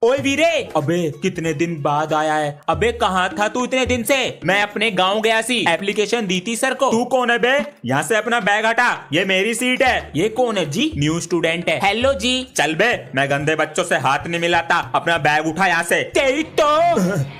ओए वीरे, अबे कितने दिन बाद आया है। अबे कहाँ था तू इतने दिन से? मैं अपने गांव गया सी, एप्लीकेशन दी थी सर को। तू कौन है बे? यहाँ से अपना बैग हटा, ये मेरी सीट है। ये कौन है जी? न्यू स्टूडेंट है। हेलो जी। चल बे, मैं गंदे बच्चों से हाथ नहीं मिलाता, अपना बैग उठा यहाँ से। तेरी तो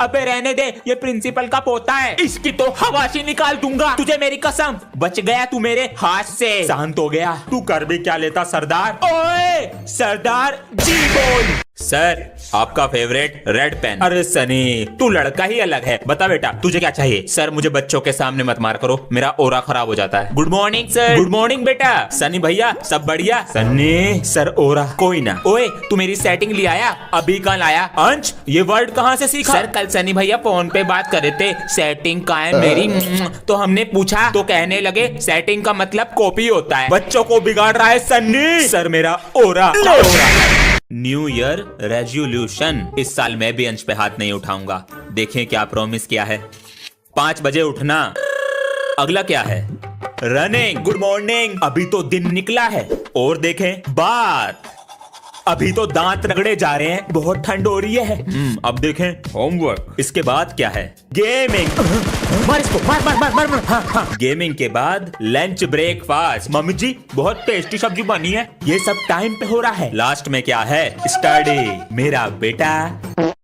अबे रहने दे, ये प्रिंसिपल का पोता है, इसकी तो हवाशी निकाल दूंगा तुझे, मेरी कसम। बच गया तू मेरे हाथ से। शांत हो गया। तू कर भी क्या लेता सरदार? ओए सरदार जी बोल। सर आपका फेवरेट रेड पेन। अरे सनी, तू लड़का ही अलग है। बता बेटा तुझे क्या चाहिए? सर मुझे बच्चों के सामने मत मार करो, मेरा ओरा खराब हो जाता है। Good morning sir. Good morning बेटा। सनी भैया सब बढ़िया? सनी सर ओरा कोई ना। ओए तू मेरी सेटिंग ले आया? अभी कल लाया। अंश ये वर्ड कहाँ से सीखा? सर कल सनी भैया फोन पे बात कर रहे थे, सेटिंग कहाँ है मेरी, तो हमने पूछा तो कहने लगे सेटिंग का मतलब कॉपी होता है। बच्चों को बिगाड़ रहा है सन्नी। सर मेरा ओरा। न्यू ईयर रेजोल्यूशन, इस साल मैं भी अंश पे हाथ नहीं उठाऊंगा। देखें क्या प्रॉमिस किया है। 5 बजे उठना। अगला क्या है? रनिंग। Good morning. अभी तो दिन निकला है। और देखें बात। अभी तो दांत रगड़े जा रहे हैं, बहुत ठंड हो रही है। अब देखें होमवर्क। इसके बाद क्या है? गेमिंग। मार इसको, मार मार मार मार, मार। हाँ, हाँ। गेमिंग के बाद लंच ब्रेकफास्ट। मम्मी जी बहुत टेस्टी सब्जी बनी है। ये सब टाइम पे हो रहा है। लास्ट में क्या है? स्टडी। मेरा बेटा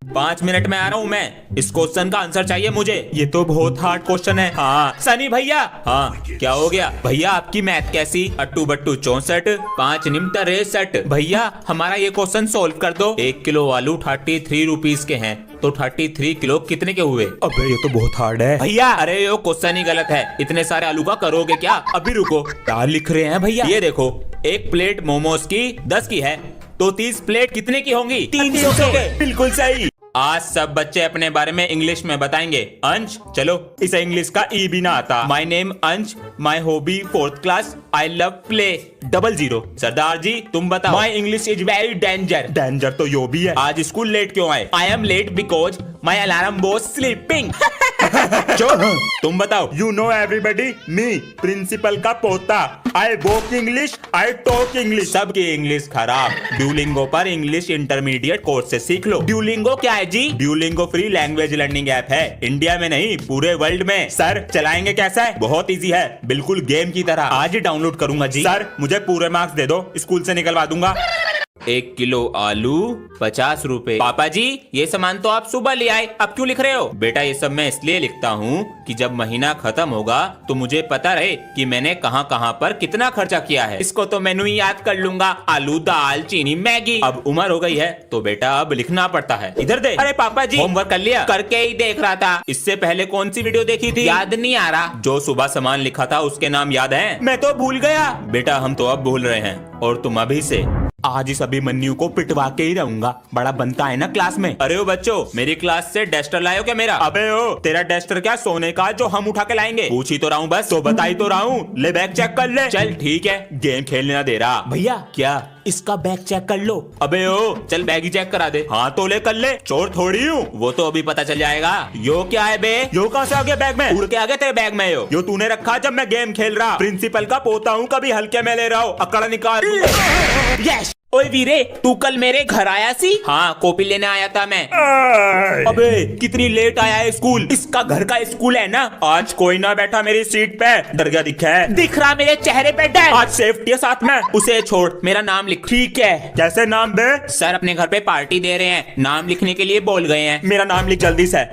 5 मिनट में आ रहा हूँ मैं। इस क्वेश्चन का आंसर चाहिए मुझे। ये तो बहुत हार्ड क्वेश्चन है। हाँ सनी भैया। हाँ क्या हो गया? भैया आपकी मैथ कैसी? अट्टू बट्टू 64, 5 निमता 63। भैया हमारा ये क्वेश्चन सोल्व कर दो। 1 किलो आलू 33 रुपीस के हैं, तो 33 किलो कितने के हुए? अबे ये तो बहुत हार्ड है भैया। अरे ये क्वेश्चन ही गलत है। इतने सारे आलू का करोगे क्या? अभी रुको, क्या लिख रहे हैं भैया? ये देखो, एक प्लेट मोमोज की 10 की है, तो 30 प्लेट कितने की होंगी? 300 के। बिल्कुल सही। आज सब बच्चे अपने बारे में इंग्लिश में बताएंगे। अंश चलो। इसे इंग्लिश का ई भी ना आता। My name Ansh, my hobby 4th class, I love play. 00। Sardar ji तुम बताओ। My English is very danger. Danger तो यो भी है। आज स्कूल लेट क्यों आए? I am late because my alarm was sleeping. तुम बताओ। You know everybody, me principal का पोता। I walk English, I talk English. सबकी इंग्लिश खराब। ड्यूलिंगो पर इंग्लिश इंटरमीडिएट कोर्स से सीख लो। ड्यूलिंगो क्या है जी? Duolingo free language learning app है, इंडिया में नहीं पूरे वर्ल्ड में। सर चलाएंगे कैसा है? बहुत इजी है, बिल्कुल गेम की तरह। आज ही डाउनलोड करूंगा जी। सर मुझे पूरे मार्क्स दे दो, स्कूल से निकलवा दूंगा। 1 किलो आलू 50 रुपए। पापा जी ये सामान तो आप सुबह ले आए, अब क्यों लिख रहे हो? बेटा ये सब मैं इसलिए लिखता हूँ कि जब महीना खत्म होगा तो मुझे पता रहे कि मैंने कहाँ कहाँ पर कितना खर्चा किया है। इसको तो मेनू ही याद कर लूंगा, आलू दाल चीनी मैगी। अब उम्र हो गई है तो बेटा अब लिखना पड़ता है। इधर दे। अरे पापा जी होमवर्क कर लिया? करके ही देख रहा था। इससे पहले कौन सी वीडियो देखी थी? याद नहीं आ रहा। जो सुबह सामान लिखा था उसके नाम याद है? मैं तो भूल गया। बेटा हम तो अब भूल रहे हैं, और तुम अभी से। आज इस अभी मन्नू को पिटवा के ही रहूंगा, बड़ा बनता है ना क्लास में। अरे ओ बच्चों, मेरी क्लास से डस्टर लायो क्या मेरा? अबे ओ, तेरा डस्टर क्या सोने का जो हम उठा के लाएंगे? पूछ ही तो रहा हूँ बस। तो बता ही तो रहा हूँ, ले बैग चेक कर ले। चल ठीक है, गेम खेलने ना दे रहा। भैया क्या? इसका बैग चेक कर लो। अबे ओ चल बैग ही चेक करा दे। हाँ तो ले कर ले, चोर थोड़ी हूँ। वो तो अभी पता चल जाएगा। यो क्या है बे? यो कहाँ से आ गया बैग में? उड़ के आ गया तेरे बैग में यो तूने रखा जब मैं गेम खेल रहा। प्रिंसिपल का पोता हूँ, कभी हल्के में ले रहा हूँ, अकड़ निकाल। यस। ओए वीरे, तू कल मेरे घर आया सी? हाँ कॉपी लेने आया था मैं। अबे कितनी लेट आया है स्कूल? इसका घर का स्कूल है ना। आज कोई ना बैठा मेरी सीट पे, डर गया दिखा है। दिख रहा मेरे चेहरे पे डर। आज सेफ्टी है साथ में। उसे छोड़, मेरा नाम लिख। ठीक है। कैसे नाम बे? सर अपने घर पे पार्टी दे रहे हैं, नाम लिखने के लिए बोल गए हैं। मेरा नाम लिख जल्दी से।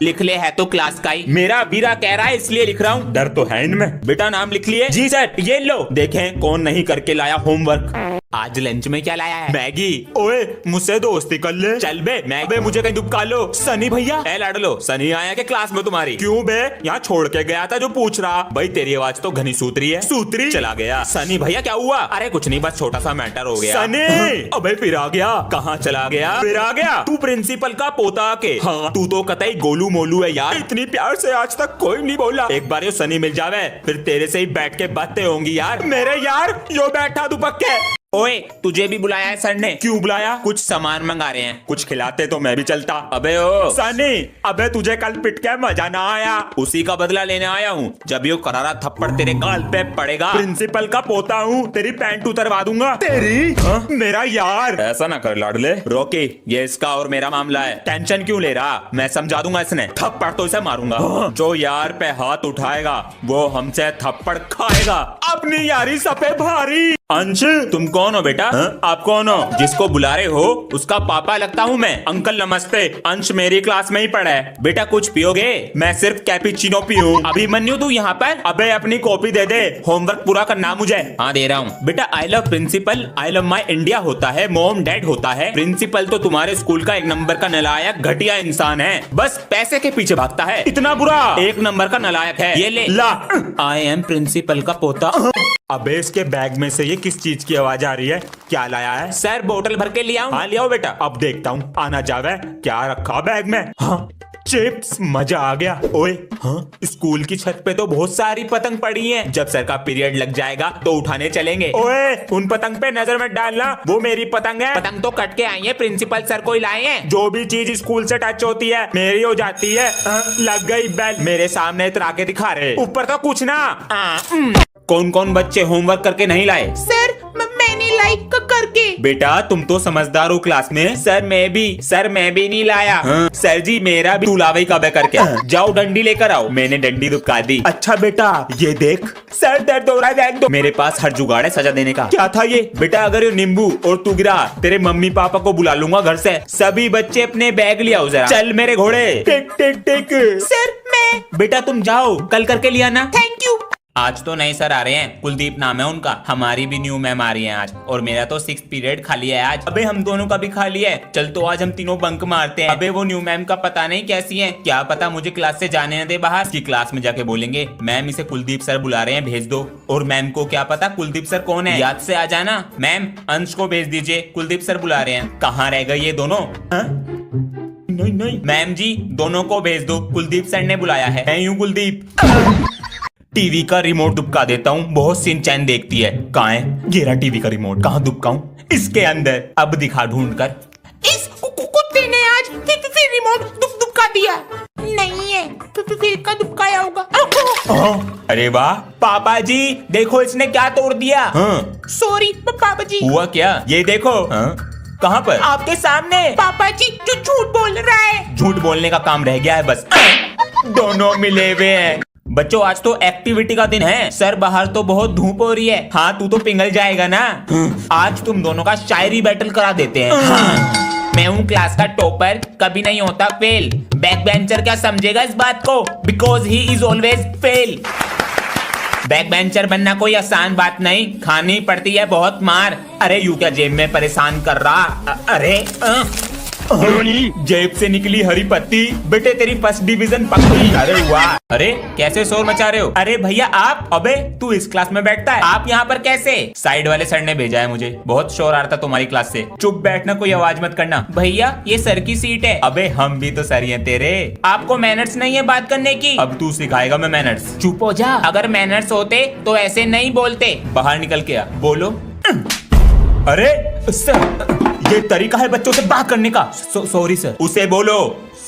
लिख ले, है तो क्लास का ही। मेरा वीरा कह रहा है इसलिए लिख रहा हूँ। डर तो है इनमें। बेटा नाम लिख लिए? जी सर। ये लो देखें कौन नहीं करके लाया होमवर्क। आज लंच में क्या लाया है? मैगी। ओए मुझसे दोस्ती कर ले। चल बे, मैगी मुझे कहीं दुबका लो। सनी भैया। ए लड़ लो। सनी आया के क्लास में तुम्हारी? क्यों बे? यहाँ छोड़ के गया था जो पूछ रहा। भाई तेरी आवाज तो घनी सूत्री है। सूत्री? चला गया। सनी भैया क्या हुआ? अरे कुछ नहीं, बस छोटा सा मैटर हो गया। सनी अबे फिर आ गया। कहाँ चला गया? फिर आ गया। तू प्रिंसिपल का पोता के? हाँ। तू तो कतई गोलू मोलू है यार। इतनी प्यार से आज तक कोई नहीं बोला। एक बार यो सनी मिल जावे फिर तेरे से ही बैठ के बातें होंगी यार। मेरे यार यो बैठा दुपक्के। ओए तुझे भी बुलाया है सर ने। क्यों बुलाया? कुछ सामान मंगा रहे हैं। कुछ खिलाते तो मैं भी चलता। अबे ओ सनी, अबे तुझे कल पिट के मजा ना आया? उसी का बदला लेने आया हूँ। जब ये करारा थप्पड़ तेरे गाल पे पड़ेगा। प्रिंसिपल का पोता हूँ, तेरी पैंट उतरवा दूंगा। तेरी? हाँ? मेरा यार। ऐसा ना कर लाडले। रोकी, ये इसका और मेरा मामला है। टेंशन क्यों ले रहा? मैं समझा दूंगा इसने। थप्पड़ तो इसे मारूंगा। हाँ? जो यार पे हाथ उठाएगा वो हमसे थप्पड़ खाएगा। अपनी यारी सपे भारी। अंश, तुम कौन हो बेटा? आप कौन हो? जिसको बुला रहे हो उसका पापा लगता हूँ मैं। अंकल नमस्ते। अंश मेरी क्लास में ही पढ़ा है। बेटा कुछ पियोगे? मैं सिर्फ कैपुचिनो पीऊं। अभिमन्यु तू यहाँ पर? अबे अपनी कॉपी दे दे, होमवर्क पूरा करना मुझे। हाँ दे रहा हूँ। बेटा I love principal, I love my India होता है, मोम डैड होता है। प्रिंसिपल तो तुम्हारे स्कूल का एक नंबर का नालायक घटिया इंसान है। बस पैसे के पीछे भागता है। इतना बुरा? एक नंबर का नालायक है। ये ले ला। आई एम प्रिंसिपल का पोता। अबे इसके बैग में से ये किस चीज की आवाज आ रही है? क्या लाया है? सर बोतल भर के लिया हूँ। हाँ लियाओ बेटा। अब देखता हूँ आना जावे क्या रखा बैग में। हाँ चिप्स, मजा आ गया। ओए हाँ, स्कूल की छत पे तो बहुत सारी पतंग पड़ी हैं। जब सर का पीरियड लग जाएगा तो उठाने चलेंगे। ओए उन पतंग पे नजर मत डालना, वो मेरी पतंग है। पतंग तो कट के आई है, प्रिंसिपल सर को ही लाए हैं। जो भी चीज स्कूल से टच होती है मेरी हो जाती है। लग गई बेल। मेरे सामने इतरा के दिखा रहे, ऊपर तो कुछ ना। कौन कौन बच्चे होमवर्क करके नहीं लाए? सर मैंने लाइक करके। बेटा तुम तो समझदार हो क्लास में। सर मैं भी नहीं लाया। हाँ? सर जी मेरा भी। तू लावे कब करके? जाओ डंडी लेकर आओ। मैंने डंडी दुबका दी। अच्छा बेटा ये देख, सर दर्द हो रहा है, देख दो। मेरे पास हर जुगाड़ है सजा देने का। क्या था ये? बेटा अगर ये नींबू और तू गिरा, तेरे मम्मी पापा को बुला लूंगा घर से। सभी बच्चे अपने बैग ले आओ जरा। चल मेरे घोड़े। टिक टिक टिक। सर मैं। बेटा तुम जाओ, कल करके लिया ना। Thank you. आज तो नए सर आ रहे हैं, कुलदीप नाम है उनका। हमारी भी न्यू मैम आ रही है आज, और मेरा तो 6th पीरियड खाली है आज। अबे हम दोनों का भी खाली है। चल तो आज हम तीनों बंक मारते हैं। अबे वो न्यू मैम का पता नहीं कैसी है, क्या पता मुझे क्लास से जाने न दे बाहर। की क्लास में जाके बोलेंगे मैम इसे कुलदीप सर बुला रहे हैं, भेज दो। और मैम को क्या पता कुलदीप सर कौन है। याद से आ जाना। मैम अंश को भेज दीजिए, कुलदीप सर बुला रहे हैं। कहाँ रह गए ये दोनों? नहीं नहीं मैम जी दोनों को भेज दो, कुलदीप सर ने बुलाया है। मैं यूं कुलदीप। टीवी का रिमोट दुबका देता हूँ, बहुत सिंचैन देखती है। कहाँ है? गिरा टीवी का रिमोट। कहाँ दुबकाऊं? इसके अंदर। अब दिखा ढूंढ कर। इस कुत्ते ने आज फिर रिमोट दुबका दिया। नहीं है, फिर का दुबकाया होगा। अरे वाह पापा जी, देखो इसने क्या तोड़ दिया। हाँ। सॉरी पापा जी। हुआ क्या? ये देखो। हाँ? कहाँ पर? आपके सामने। पापा जी जो झूठ बोल रहा है। झूठ बोलने का काम रह गया है बस। दोनों मिले हुए हैं। बच्चों आज तो एक्टिविटी का दिन है। सर बाहर तो बहुत धूप हो रही है। हाँ तू तो पिघल जाएगा ना। आज तुम दोनों का शायरी बैटल करा देते हैं। हाँ। मैं हूँ क्लास का टॉपर, कभी नहीं होता फेल। बैक बेंचर क्या समझेगा इस बात को, because he is always fail. Back bencher बनना कोई आसान बात नहीं, खानी पड़ती है बहुत मार। अरे यू क्या जेब में परेशान कर रहा? अरे जेब से निकली हरी पत्ती। बेटे तेरी फर्स्ट डिवीजन पक्की। अरे वाह। अरे कैसे शोर मचा रहे हो? अरे भैया आप। अबे तू इस क्लास में बैठता है, आप यहाँ पर कैसे? साइड वाले सर ने भेजा है मुझे, बहुत शोर आ रहा था तुम्हारी क्लास से। चुप बैठना, कोई आवाज मत करना। भैया ये सर की सीट है। अबे हम भी तो सर ही हैं तेरे। आपको मैनर्स नहीं है बात करने की? अब तू सिखाएगा मैं मैनर्स। चुप हो जा। अगर मैनर्स होते तो ऐसे नहीं बोलते। बाहर निकल के आ, बोलो। अरे सर, ये तरीका है बच्चों से बात करने का। Sorry sir. उसे बोलो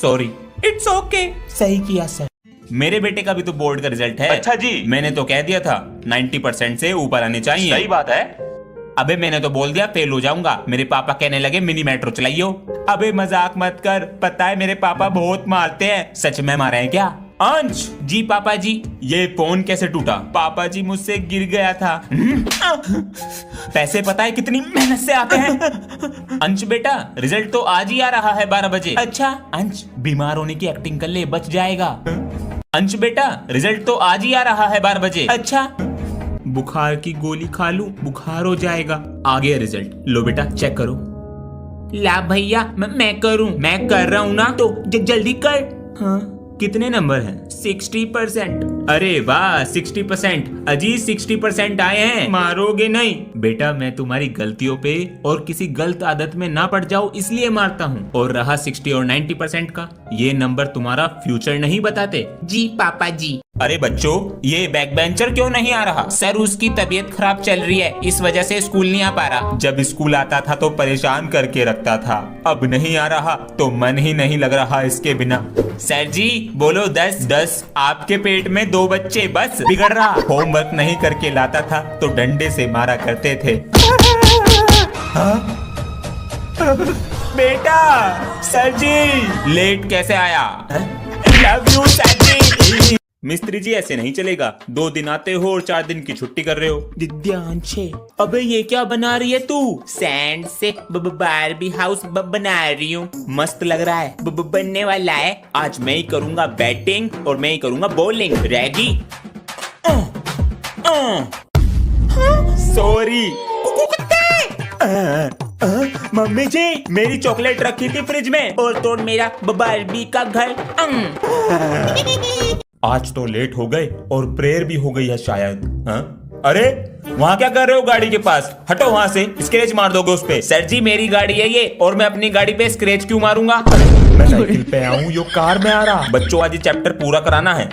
सॉरी। It's okay. सही किया सर। मेरे बेटे का भी तो बोर्ड का रिजल्ट है। अच्छा जी। मैंने तो कह दिया था 90% से ऊपर आने चाहिए। सही बात है। अबे मैंने तो बोल दिया फेल हो जाऊंगा। मेरे पापा कहने लगे मिनी मेट्रो चलाइयो। अबे मजाक मत कर, पता है मेरे पापा बहुत मारते हैं। सच में मारे हैं क्या? अंश जी पापा जी। ये फोन कैसे टूटा? पापा जी मुझसे गिर गया था। पैसे पता है कितनी मेहनत से आते हैं। अंश बेटा रिजल्ट तो आज ही आ रहा है 12 बजे। अच्छा अंश बीमार होने की एक्टिंग कर ले, बच जाएगा। अंश बेटा रिजल्ट तो आज ही आ रहा है 12 बजे। अच्छा बुखार की गोली खा लूं, बुखार हो जाएगा। आ गया रिजल्ट, लो बेटा चेक करो। ला भैया मैं करूं। मैं कर रहा हूं ना तो जल्दी कर। हाँ कितने नंबर हैं? 60%। अरे वाह 60%। अजी 60% आए हैं, मारोगे नहीं? बेटा मैं तुम्हारी गलतियों पे और किसी गलत आदत में ना पड़ जाऊं इसलिए मारता हूँ। और रहा 60 और 90% का, ये नंबर तुम्हारा फ्यूचर नहीं बताते। जी पापा जी। अरे बच्चों, ये बैक बेंचर क्यों नहीं आ रहा? सर उसकी तबीयत खराब चल रही है, इस वजह से स्कूल नहीं आ पा रहा। जब स्कूल आता था तो परेशान करके रखता था, अब नहीं आ रहा तो मन ही नहीं लग रहा इसके बिना। सर जी बोलो 10। 10? आपके पेट में 2 बच्चे बस? बिगड़ रहा। होमवर्क नहीं करके लाता था तो डंडे से मारा करते थे। बेटा सर जी लेट कैसे आया? लव यू सर जी। मिस्त्री जी ऐसे नहीं चलेगा, 2 दिन आते हो और 4 दिन की छुट्टी कर रहे हो। दिव्यांशे, अबे ये क्या बना रही है तू? सैंड से बारबी हाउस बना रही हूँ। मस्त लग रहा है, बनने वाला है। आज मैं ही करूंगा बैटिंग और मैं ही करूंगा बॉलिंग। रेडी? सॉरी। मम्मी जी, मेरी चॉकलेट रखी थी फ्रिज में और तोड़ मेरा बारबी का घर। आज तो लेट हो गए और प्रेयर भी हो गई है शायद। अरे वहाँ क्या कर रहे हो गाड़ी के पास? हटो वहाँ से, स्क्रैच मार दोगे उस पे। सर जी मेरी गाड़ी है ये, और मैं अपनी गाड़ी पे स्क्रैच क्यों मारूंगा? मैं साइकिल पे आऊँ, यो कार में आ रहा। बच्चों आज ये चैप्टर पूरा कराना है।